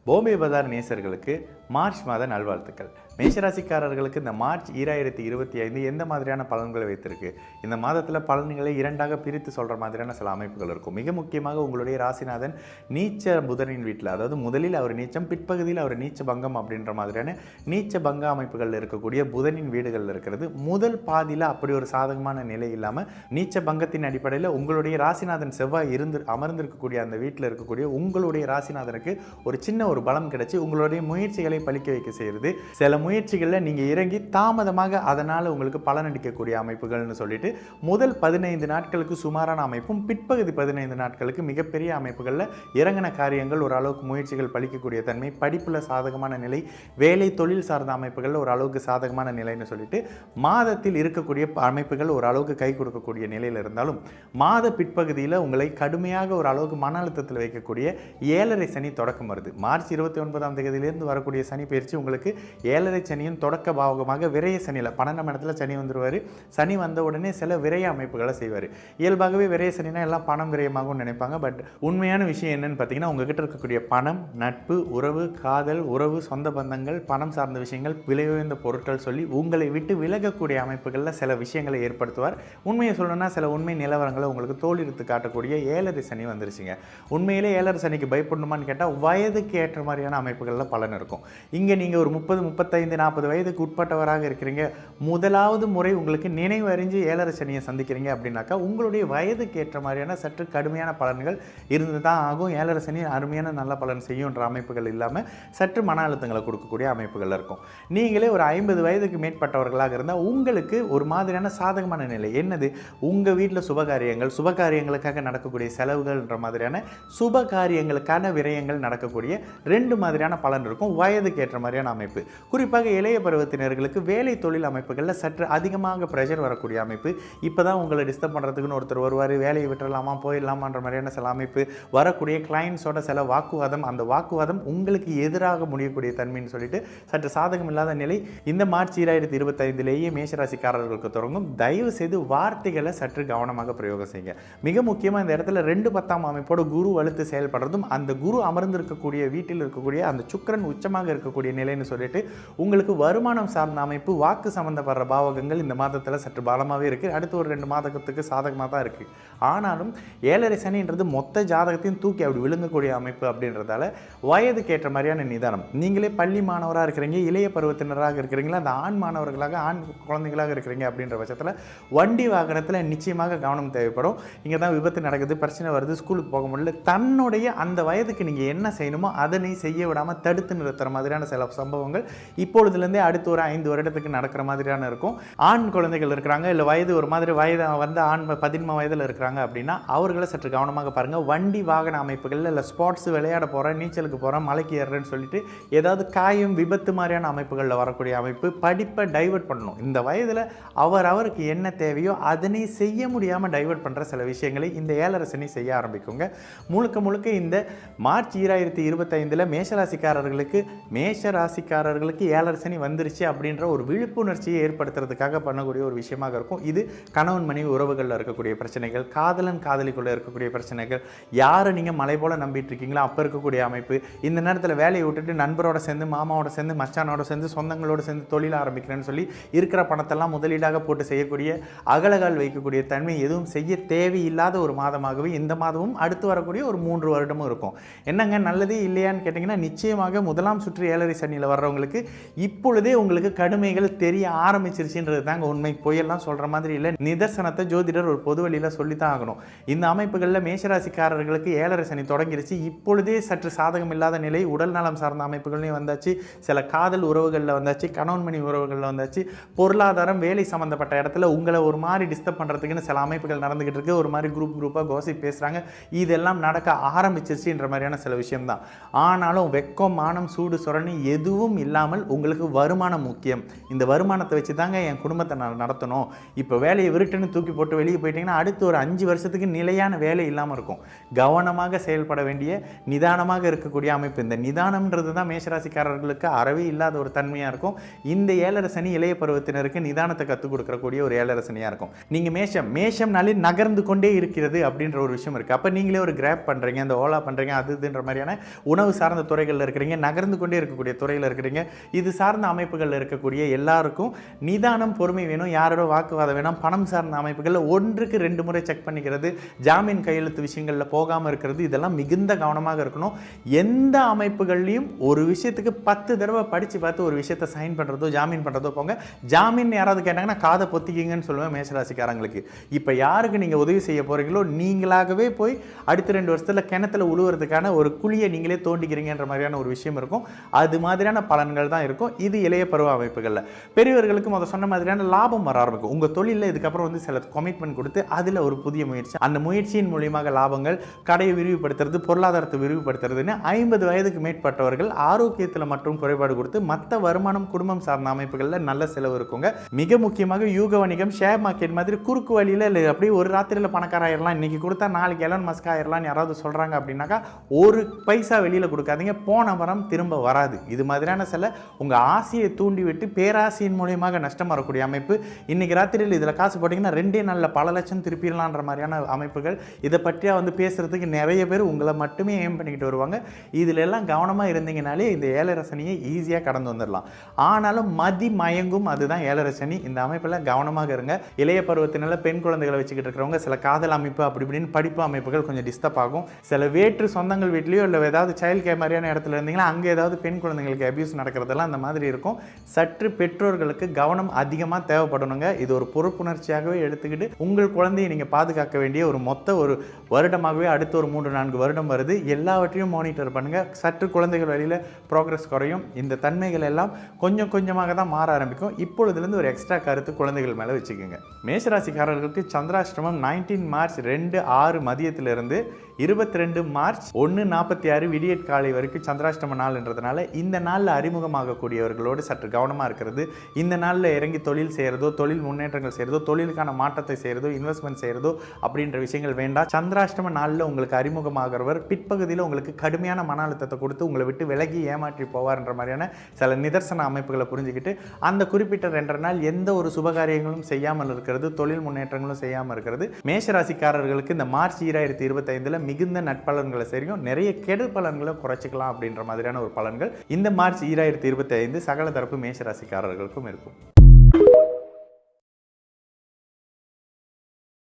பாம்பே பஜார் நேசர்களுக்கு March மாத நல்வாழ்த்துக்கள். மேஷராசிக்காரர்களுக்கு இந்த மார்ச் 2025 எந்த மாதிரியான பலன்களை வைத்திருக்கு? இந்த மாதத்தில் பலன்களை இரண்டாக பிரித்து சொல்கிற மாதிரியான சில அமைப்புகள் இருக்கும். மிக முக்கியமாக உங்களுடைய ராசிநாதன் நீச்ச புதனின் வீட்டில், அதாவது முதலில் அவர் நீச்சம், பிற்பகுதியில் அவர் நீச்ச பங்கம் அப்படின்ற மாதிரியான நீச்ச பங்க அமைப்புகளில் இருக்கக்கூடிய புதனின் வீடுகளில் இருக்கிறது. முதல் பாதியில் அப்படி ஒரு சாதகமான நிலை இல்லாமல் நீச்ச பங்கத்தின் அடிப்படையில் உங்களுடைய ராசிநாதன் செவ்வாய் அமர்ந்திருக்கக்கூடிய அந்த வீட்டில் இருக்கக்கூடிய உங்களுடைய ராசிநாதனுக்கு ஒரு சின்ன ஒரு பலம் கிடைச்சி உங்களுடைய முயற்சிகளை பலிக்க வைக்க செய்கிறது. சில முயற்சிகளில் நீங்கள் இறங்கி தாமதமாக அதனால் உங்களுக்கு பலனளிக்கக்கூடிய அமைப்புகள்னு சொல்லிட்டு முதல் 15 நாட்களுக்கு சுமாரான அமைப்பும், பிற்பகுதி 15 நாட்களுக்கு மிகப்பெரிய அமைப்புகளில் இறங்கின காரியங்கள் ஓரளவுக்கு முயற்சிகள் பலிக்கக்கூடிய தன்மை, படிப்பில் சாதகமான நிலை, வேலை தொழில் சார்ந்த அமைப்புகளில் ஓரளவுக்கு சாதகமான நிலைன்னு சொல்லிட்டு மாதத்தில் இருக்கக்கூடிய அமைப்புகள் ஓரளவுக்கு கை கொடுக்கக்கூடிய நிலையில் இருந்தாலும், மாத பிற்பகுதியில் உங்களை கடுமையாக ஒரு அளவுக்கு மன அழுத்தத்தில் வைக்கக்கூடிய 7.5 சனி தொடக்கம் வருது. மார்ச் 29ஆம் தேதியிலிருந்து வரக்கூடிய சனி பயிற்சி உங்களுக்கு 7.5 சனியின் தொடக்க பாவகமாக விரைய சனியில் 12ஆம் இடத்துல சனி வந்துடுவார். சனி வந்த உடனே சில விரைய அமைப்புகளை செய்வார். இயல்பாகவே விரைய சனினா எல்லாம் பணம் விரயமாகவும் நினைப்பாங்க. பட் உண்மையான விஷயம் என்னன்னு பார்த்தீங்கன்னா, உங்ககிட்ட இருக்கக்கூடிய பணம், நட்பு, உறவு, காதல், உறவு, சொந்த பந்தங்கள், பணம் சார்ந்த விஷயங்கள், விலை உயர்ந்த பொருட்கள் சொல்லி உங்களை விட்டு விலகக்கூடிய அமைப்புகளில் சில விஷயங்களை ஏற்படுத்துவார். உண்மையை சொல்லணும்னா சில உண்மை நிலவரங்களை உங்களுக்கு தோல்வித்து காட்டக்கூடிய 7.5 சனி வந்துருச்சுங்க. உண்மையிலே 7.5 சனிக்கு பயப்படணுமான்னு கேட்டால் வயதுக்கு ஏற்ற மாதிரியான அமைப்புகளில் பலன் இருக்கும். இங்கே நீங்கள் ஒரு 30, 35, 40 வயதுக்கு உட்பட்டவராக இருக்கிறீங்க, முதலாவது முறை உங்களுக்கு நினைவு அறிஞ்சு 7.5 சனியை சந்திக்கிறீங்க அப்படின்னாக்கா உங்களுடைய வயதுக்கு ஏற்ற மாதிரியான சற்று கடுமையான பலன்கள் இருந்து தான் ஆகும். 7.5 சனி அருமையான நல்ல பலன் செய்யுன்ற அமைப்புகள் இல்லாமல் சற்று மன அழுத்தங்களை கொடுக்கக்கூடிய அமைப்புகள் இருக்கும். நீங்களே ஒரு 50 வயதுக்கு மேற்பட்டவர்களாக இருந்தால் உங்களுக்கு ஒரு மாதிரியான சாதகமான நிலை என்னது, உங்கள் வீட்டில் சுபகாரியங்களுக்காக நடக்கக்கூடிய செலவுகள்ன்ற மாதிரியான சுபகாரியங்களுக்கான விரயங்கள் நடக்கக்கூடிய 2 மாதிரியான பலன் இருக்கும். வயதுக்கு ஏற்ற மாதிரியான அமைப்பு, குறிப்பாக இளைய பருவத்தினர்களுக்கு வேலை தொழில் அமைப்புகளில் சற்று அதிகமாக ப்ரெஷர் வரக்கூடிய அமைப்பு. இப்போ தான் உங்களை டிஸ்டர்ப் பண்ணுறதுக்குன்னு ஒருத்தர் வருவார், வேலையை விட்டுறலாமா போயிடலாமான்ற மாதிரியான சில அமைப்பு, வரக்கூடிய கிளைண்ட்ஸோட சில வாக்குவாதம், அந்த வாக்குவாதம் உங்களுக்கு எதிராக முடியக்கூடிய தன்மைன்னு சொல்லிட்டு சற்று சாதகம் இல்லாத நிலை இந்த மார்ச் 2025 மேஷராசிக்காரர்களுக்கு தொடங்கும். தயவு செய்து வார்த்தைகளை சற்று கவனமாக பிரயோகம் செய்யுங்க. மிக முக்கியமாக இந்த இடத்துல 2/10 அமைப்போட குரு வலுத்து செயல்படுறதும், அந்த குரு அமர்ந்திருக்கக்கூடிய வீட்டில் இருக்கக்கூடிய அந்த சுக்கிரன் உச்சமாக இருக்கக்கூடிய நிலைன்னு சொல்லிட்டு உங்களுக்கு வருமானம் சார்ந்த அமைப்பு, வாக்கு சம்பந்தப்படுற பாவகங்கள் இந்த மாதத்தில் சற்று பலமாகவே இருக்குது. அடுத்து ஒரு 2 மாதத்துக்கு சாதகமாக தான் இருக்குது. ஆனாலும் 7.5 சனின்றது மொத்த ஜாதகத்தையும் தூக்கி அப்படி விழுங்கக்கூடிய அமைப்பு அப்படின்றதால வயதுக்கு ஏற்ற மாதிரியான நிதானம். நீங்களே பள்ளி மாணவராக இருக்கிறீங்க, இளைய பருவத்தினராக இருக்கிறீங்களா, அந்த ஆண் மாணவர்களாக, ஆண் குழந்தைகளாக இருக்கிறீங்க அப்படின்ற பட்சத்தில் வண்டி வாகனத்தில் நிச்சயமாக கவனம் தேவைப்படும். இங்கே தான் விபத்து நடக்குது, பிரச்சனை வருது, ஸ்கூலுக்கு போக முடியல, தன்னுடைய அந்த வயதுக்கு நீங்கள் என்ன செய்யணுமோ அதனை செய்ய விடாமல் தடுத்து நிறுத்துற மாதிரியான சில சம்பவங்கள் இப்பொழுதுலேருந்தே அடுத்து ஒரு 5 வருடத்துக்கு நடக்கிற மாதிரியான இருக்கும். ஆண் குழந்தைகள் இருக்கிறாங்க, இல்லை வயது ஒரு மாதிரி வயது வந்து ஆண் 13 வயதில் இருக்கிறாங்க அப்படின்னா அவர்களை சற்று கவனமாக பாருங்கள். வண்டி வாகன அமைப்புகளில் இல்லை ஸ்போர்ட்ஸ் விளையாட போகிறேன், நீச்சலுக்கு போகிறேன், மலைக்கு ஏறுறேன்னு சொல்லிட்டு ஏதாவது காயம் விபத்து மாதிரியான அமைப்புகளில் வரக்கூடிய அமைப்பு, படிப்பை டைவர்ட் பண்ணணும். இந்த வயதில் அவருக்கு என்ன தேவையோ அதனை செய்ய முடியாமல் டைவர்ட் பண்ணுற சில விஷயங்களை இந்த 7.5 சனி செய்ய ஆரம்பிக்குங்க. முழுக்க இந்த மார்ச் 2025 மேஷராசிக்காரர்களுக்கு 7.5 சனி வந்துருச்சு அப்படின்ற ஒரு விழிப்புணர்ச்சியை ஏற்படுத்துறதுக்காக பண்ணக்கூடிய ஒரு விஷயமாக இருக்கும். இது கணவன் மனைவி உறவுகளில் இருக்கக்கூடிய பிரச்சனைகள், காதலன் காதலிக்குள்ளே இருக்கக்கூடிய பிரச்சனைகள், யாரை நீங்கள் மலை போல் நம்பிட்டு இருக்கீங்களோ அப்போ இருக்கக்கூடிய அமைப்பு, இந்த நேரத்தில் வேலையை விட்டுட்டு நண்பரோட சேர்ந்து, மாமாவோட சேர்ந்து, மச்சானோட சேர்ந்து, சொந்தங்களோட சேர்ந்து தொழில் ஆரம்பிக்கிறேன்னு சொல்லி இருக்கிற பணத்தெல்லாம் முதலீடாக போட்டு செய்யக்கூடிய அகலகால் வைக்கக்கூடிய தன்மை எதுவும் செய்ய தேவையில்லாத ஒரு மாதமாகவே இந்த மாதமும் அடுத்து வரக்கூடிய ஒரு 3 வருடமும் இருக்கும். என்னங்க நல்லதே இல்லையான்னு கேட்டிங்கன்னா, நிச்சயமாக முதலாம் சுற்று 7.5 சனியில் வர்றவங்களுக்கு இப்பொழுதே உங்களுக்கு கடுமைகள் தெரிய ஆரம்பிச்சிருச்சுன்றது தாங்க உண்மை. பொய்யெல்லாம் சொல்கிற மாதிரி இல்லை, நிதர்சனத்தை ஜோதிடர் ஒரு பொது வழியில் சொல்லித்தான் ஆகணும். இந்த அமைப்புகளில் மேஷராசிக்காரர்களுக்கு 7.5 சனி தொடங்கிருச்சு. இப்பொழுதே சற்று சாதகம் இல்லாத நிலை உடல் நலம் சார்ந்த அமைப்புகள்லையும் வந்தாச்சு, சில காதல் உறவுகளில் வந்தாச்சு, கணவன் மணி உறவுகளில் வந்தாச்சு, பொருளாதாரம் வேலை சம்மந்தப்பட்ட இடத்துல உங்களை ஒரு மாதிரி டிஸ்டர்ப் பண்ணுறதுக்குன்னு சில அமைப்புகள் நடந்துகிட்டு இருக்கு. ஒரு மாதிரி குரூப்பாக கோசிப் பேசுகிறாங்க, இதெல்லாம் நடக்க ஆரம்பிச்சிருச்சுன்ற மாதிரியான சில விஷயம்தான். ஆனாலும் வெக்கம், மானம், சூடு, சொரணி எதுவும் இல்லாமல் உங்களுக்கு வருமானம் முக்கியம். இந்த வருமானத்தை வச்சு தாங்க என் குடும்பத்தை நான் நடத்தணும். இப்போ வேலையை விருட்டுன்னு தூக்கி போட்டு வெளியே போயிட்டீங்கன்னா அடுத்து ஒரு 5 வருஷத்துக்கு நிலையான வேலை இல்லாமல் இருக்கும். கவனமாக செயல்பட வேண்டிய, நிதானமாக இருக்கக்கூடிய அமைப்பு. இந்த நிதானம்ன்றது தான் மேஷராசிக்காரர்களுக்கு அறவே இல்லாத ஒரு தன்மையாக இருக்கும். இந்த 7.5 சனி இளைய பருவத்தினருக்கு நிதானத்தை கற்றுக் கொடுக்கக்கூடிய ஒரு 7.5 சனியாக இருக்கும். நீங்கள் மேஷம்னாலே நகர்ந்து கொண்டே இருக்கிறது அப்படின்ற ஒரு விஷயம் இருக்குது. அப்போ நீங்களே ஒரு கிராப் பண்ணுறீங்க, இந்த ஓலா பண்ணுறீங்க, அது இதுன்ற மாதிரியான உணவு சார்ந்த துறைகளில் இருக்கிறீங்க, நகர்ந்து கொண்டே இருக்கக்கூடிய துறையில் இருக்கிறீங்க, இது சார்ந்த அமைப்புகளில் இருக்கக்கூடிய எல்லாருக்கும் நிதானம், பொறுமை வேணும். யாரோட வாக்குவாதம் வேணும். பணம் சார்ந்த அமைப்புகளில் 1க்கு 2 முறை செக் பண்ணிக்கிறது, ஜாமீன் கையெழுத்து விஷயங்களில் போகாமல் இருக்கிறது, இதெல்லாம் மிகுந்த கவனமாக இருக்கணும். எந்த அமைப்புகள்லையும் ஒரு விஷயத்துக்கு 10 தடவை படித்து பார்த்து ஒரு விஷயத்தை சைன் பண்ணுறதோ ஜாமீன் பண்ணுறதோ போங்க. ஜாமீன் யாராவது கேட்டாங்கன்னா காதை பொத்திக்கிங்கன்னு சொல்லுவேன் மேஷராசிக்காரங்களுக்கு. இப்போ யாருக்கு நீங்கள் உதவி செய்ய போகிறீங்களோ நீங்களாகவே போய் அடுத்த 2 வருஷத்தில் கிணத்துல உழுவுறதுக்கான ஒரு குழியை நீங்களே தோண்டிக்கிறீங்கன்ற மாதிரியான ஒரு விஷயம் இருக்கும். அது மாதிரியான பலன்கள் தான் இருக்கும். இது இளைய பருவ அமைப்புகளில். பெரியவர்களுக்கு முதல் சொன்ன மாதிரியான லாபம் வர ஆரம்பிக்கும். உங்கள் தொழிலில் இதுக்கப்புறம் வந்து சில கமிட்மெண்ட் கொடுத்து அதில் ஒரு புதிய முயற்சி, அந்த முயற்சியின் மூலியமாக லாபங்கள், கடையை விரிவுபடுத்துறது, பொருளாதாரத்தை விரிவுபடுத்துறதுன்னு 50 வயதுக்கு மேற்பட்டவர்கள் ஆரோக்கியத்தில் மற்றும் குறைபாடு கொடுத்து மற்ற வருமானம், குடும்பம் சார்ந்த அமைப்புகளில் நல்ல செலவு இருக்குங்க. மிக முக்கியமாக யூக வணிகம், ஷேர் மார்க்கெட் மாதிரி குறுக்கு வழியில் இல்லை அப்படியே ஒரு ராத்திரியில் பணக்காராயிரலாம், இன்னைக்கு கொடுத்தா நாளைக்கு எலன் மஸ்க் ஆயிரலாம்னு யாராவது சொல்கிறாங்க அப்படின்னாக்கா ஒரு பைசா வெளியில் கொடுக்காதீங்க. போன வரம் திரும்ப வராது. இது மாதிரியான சில உங்கள் ஆசையை தூண்டி விட்டு பேராசையின் மூலியமாக நஷ்டம் வரக்கூடிய அமைப்பு. இன்னைக்கு ராத்திரியில் இதில் காசு போட்டிங்கன்னா 2 நாளில் பல லட்சம் திருப்பிடலான்ற மாதிரியான அமைப்புகள். இதை பற்றியா வந்து பேசுகிறதுக்கு நிறைய பேர் உங்களை மட்டுமே ஏம் பண்ணிக்கிட்டு வருவாங்க. இதில் எல்லாம் கவனமாக இருந்தீங்கனாலே இந்த ஏழரை சனியை ஈஸியாக கடந்து வந்துடலாம். ஆனாலும் மதி மயங்கும், அதுதான் ஏழரை சனி. இந்த அமைப்பில் கவனமாக இருங்க. இளைய பருவத்தினால பெண் குழந்தைகளை வச்சுக்கிட்டு இருக்கிறவங்க சில காதல் அமைப்பு அப்படி இப்படின்னு படிப்பு அமைப்புகள் கொஞ்சம் டிஸ்டர்ப் ஆகும். சில வேற்று சொந்தங்கள் வீட்லையோ இல்லை ஏதாவது சைல்டு கேர் மாதிரியான இடத்துல இருந்தீங்கன்னா அங்கே ஏதாவது பெண் குழந்தைங்களுக்கு அபியூஸ் நடக்கிறதெல்லாம் அந்த மாதிரி இருக்கும். சற்று பெற்றோர்களுக்கு கவனம் அதிகமாக தேவைப்படணுங்க. இது ஒரு பொறுப்புணர்ச்சியாகவே எடுத்துக்கிட்டு உங்கள் குழந்தையை நீங்கள் பாதுகாக்க வேண்டிய ஒரு ஒரு வருடமாகவே அடுத்த ஒரு 3-4 வருடம் வருது. எல்லாவற்றையும் மானிட்டர் பண்ணுங்கள். சற்று குழந்தைகள் வழியில் ப்ரோக்ரஸ் குறையும். இந்த தன்மைகள் எல்லாம் கொஞ்சம் கொஞ்சமாக தான் மாற ஆரம்பிக்கும். இப்பொழுதுலேருந்து ஒரு எக்ஸ்ட்ரா கருத்து குழந்தைகள் மேலே வச்சுக்கோங்க. மேஷராசிக்காரர்களுக்கு சந்திராஷ்டமம் 19 மார்ச் 2:06 மதியத்திலிருந்து 22 மார்ச் 1:46 விடியற் காலை வரைக்கும் சந்திராஷ்டம நாள்ன்றதுனால இந்த நாளில் அறிமுகமாகக்கூடியவர்களோடு சற்று கவனமாக இருக்கிறது. இந்த நாளில் இறங்கி தொழில் செய்கிறதோ, தொழில் முன்னேற்றங்கள் செய்கிறதோ, தொழிலுக்கான மாற்றத்தை செய்கிறதோ, இன்வெஸ்ட்மெண்ட் செய்கிறதோ அப்படின்ற விஷயங்கள் வேண்டாம். சந்திராஷ்டம நாளில் உங்களுக்கு அறிமுகமாகிறவர் பிற்பகுதியில் உங்களுக்கு கடுமையான மன அழுத்தத்தை கொடுத்து உங்களை விட்டு விலகி ஏமாற்றி போவார்ன்ற மாதிரியான சில நிதர்சன அமைப்புகளை புரிஞ்சுக்கிட்டு அந்த குறிப்பிட்ட 2 நாள் எந்த ஒரு சுபகாரியங்களும் செய்யாமல் இருக்கிறது, தொழில் முன்னேற்றங்களும் செய்யாமல் இருக்கிறது. மேஷராசிக்காரர்களுக்கு இந்த மார்ச் 2025 மிகுந்த நட்பலன்களை செய்யும். நிறைய கெடு பலன்களை குறைச்சிக்கலாம் அப்படின்ற மாதிரியான ஒரு பலன்கள் இந்த மார்ச் 2025 சகல தரப்பு மேஷராசிக்காரர்களுக்கும் இருக்கும்.